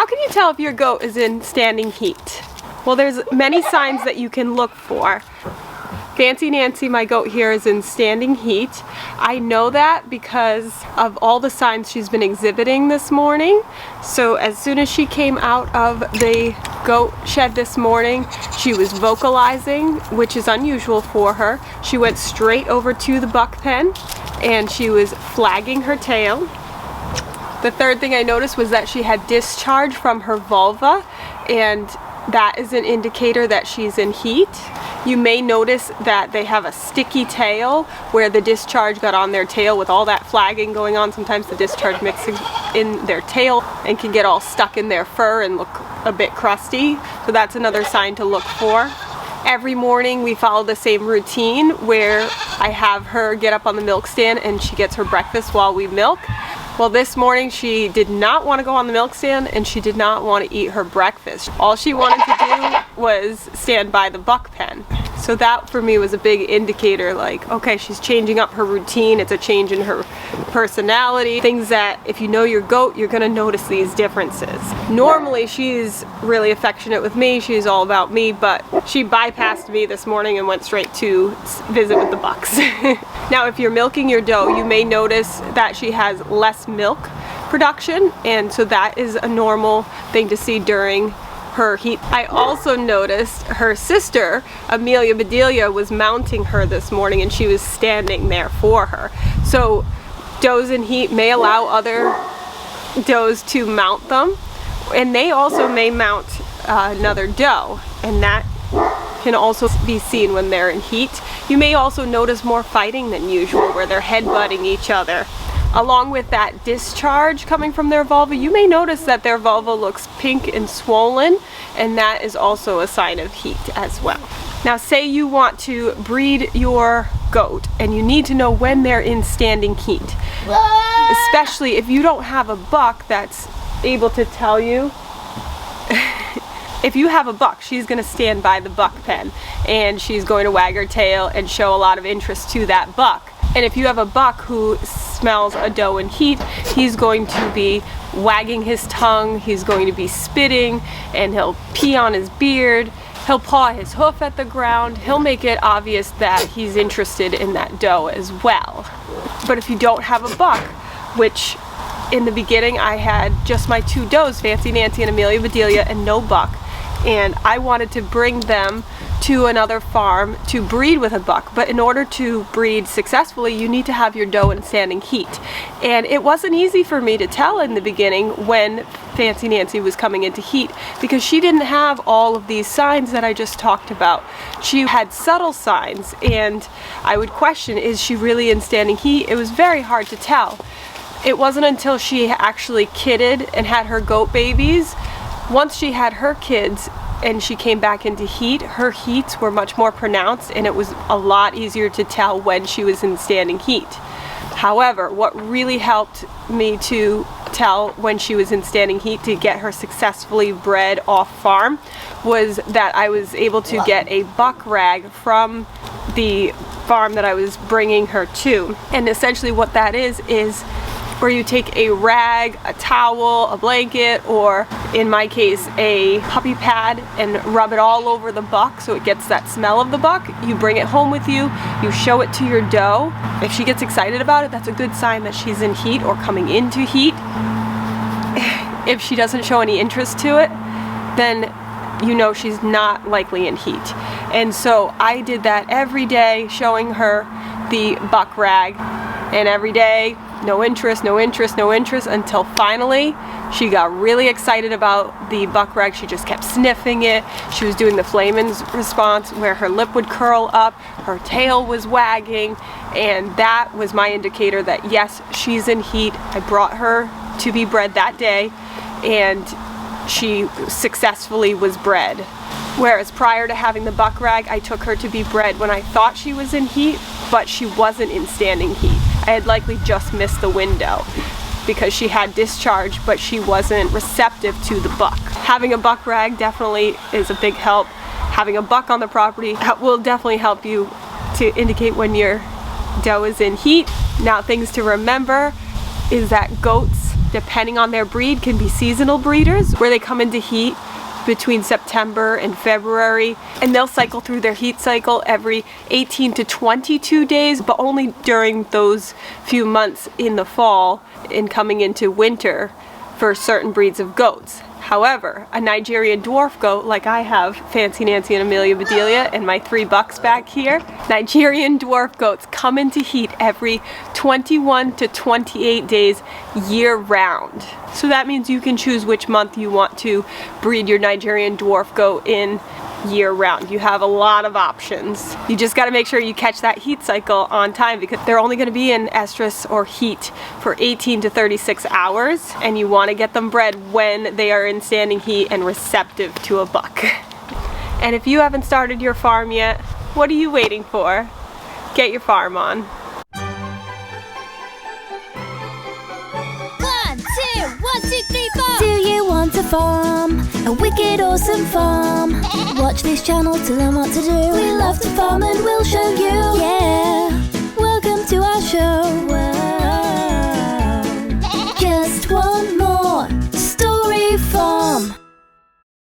How can you tell if your goat is in standing heat? Well, there's many signs that you can look for. Fancy Nancy, my goat here, is in standing heat. I know that because of all the signs she's been exhibiting this morning. So as soon as she came out of the goat shed this morning, she was vocalizing, which is unusual for her. She went straight over to the buck pen and she was flagging her tail. The third thing I noticed was that she had discharge from her vulva, and that is an indicator that she's in heat. You may notice that they have a sticky tail where the discharge got on their tail with all that flagging going on. Sometimes the discharge mixes in their tail and can get all stuck in their fur and look a bit crusty. So that's another sign to look for. Every morning we follow the same routine where I have her get up on the milk stand and she gets her breakfast while we milk. Well, this morning she did not want to go on the milk stand and she did not want to eat her breakfast. All she wanted to do was stand by the buck pen. So that for me was a big indicator, like, okay, she's changing up her routine. It's a change in her personality. Things that if you know your goat, you're gonna notice these differences. Normally she's really affectionate with me. She's all about me, but she bypassed me this morning and went straight to visit with the bucks. Now, if you're milking your doe, you may notice that she has less milk production, and so that is a normal thing to see during her heat. I also noticed her sister, Amelia Bedelia, was mounting her this morning and she was standing there for her. So does in heat may allow other does to mount them, and they also may mount another doe, and that can also be seen when they're in heat. You may also notice more fighting than usual where they're headbutting each other. Along with that discharge coming from their vulva, you may notice that their vulva looks pink and swollen, and that is also a sign of heat as well. Now, say you want to breed your goat and you need to know when they're in standing heat, especially if you don't have a buck that's able to tell you. If you have a buck, she's going to stand by the buck pen and she's going to wag her tail and show a lot of interest to that buck. And if you have a buck who smells a doe in heat, he's going to be wagging his tongue, he's going to be spitting, and he'll pee on his beard, he'll paw his hoof at the ground, he'll make it obvious that he's interested in that doe as well. But if you don't have a buck, which in the beginning I had just my two does, Fancy Nancy and Amelia Bedelia, and no buck, and I wanted to bring them to another farm to breed with a buck. But in order to breed successfully, you need to have your doe in standing heat. And it wasn't easy for me to tell in the beginning when Fancy Nancy was coming into heat, because she didn't have all of these signs that I just talked about. She had subtle signs, and I would question, is she really in standing heat? It was very hard to tell. It wasn't until she actually kidded and had her goat babies. Once she had her kids and she came back into heat, her heats were much more pronounced, and it was a lot easier to tell when she was in standing heat. However, what really helped me to tell when she was in standing heat to get her successfully bred off farm was that I was able to get a buck rag from the farm that I was bringing her to. And essentially what that is where you take a rag, a towel, a blanket, or in my case a puppy pad, and rub it all over the buck so it gets that smell of the buck. You bring it home with you, you show it to your doe. If she gets excited about it, that's a good sign that she's in heat or coming into heat. If she doesn't show any interest to it, then you know she's not likely in heat. And so I did that every day, showing her the buck rag, and every day, no interest, no interest, no interest, until finally she got really excited about the buck rag. She just kept sniffing it. She was doing the Flamin's response where her lip would curl up, her tail was wagging, and that was my indicator that yes, she's in heat. I brought her to be bred that day, and she successfully was bred. Whereas prior to having the buck rag, I took her to be bred when I thought she was in heat, but she wasn't in standing heat. I had likely just missed the window because she had discharge, but she wasn't receptive to the buck. Having a buck rag definitely is a big help. Having a buck on the property will definitely help you to indicate when your doe is in heat. Now, things to remember is that goats depending on their breed, can be seasonal breeders where they come into heat between September and February, and they'll cycle through their heat cycle every 18 to 22 days, but only during those few months in the fall and coming into winter for certain breeds of goats. However, a Nigerian dwarf goat, like I have, Fancy Nancy and Amelia Bedelia, and my 3 bucks back here, Nigerian dwarf goats come into heat every 21 to 28 days year round. So that means you can choose which month you want to breed your Nigerian dwarf goat in year round. You have a lot of options. You just got to make sure you catch that heat cycle on time, because they're only going to be in estrus or heat for 18 to 36 hours, and you want to get them bred when they are in standing heat and receptive to a buck. And if you haven't started your farm yet, what are you waiting for? Get your farm on. 1, 2, 1, 2, 3, 4. Do you want a farm? A wicked awesome farm? Watch this channel to learn what to do. We love to farm and we'll show you. Yeah, welcome to our show. Whoa. Just one more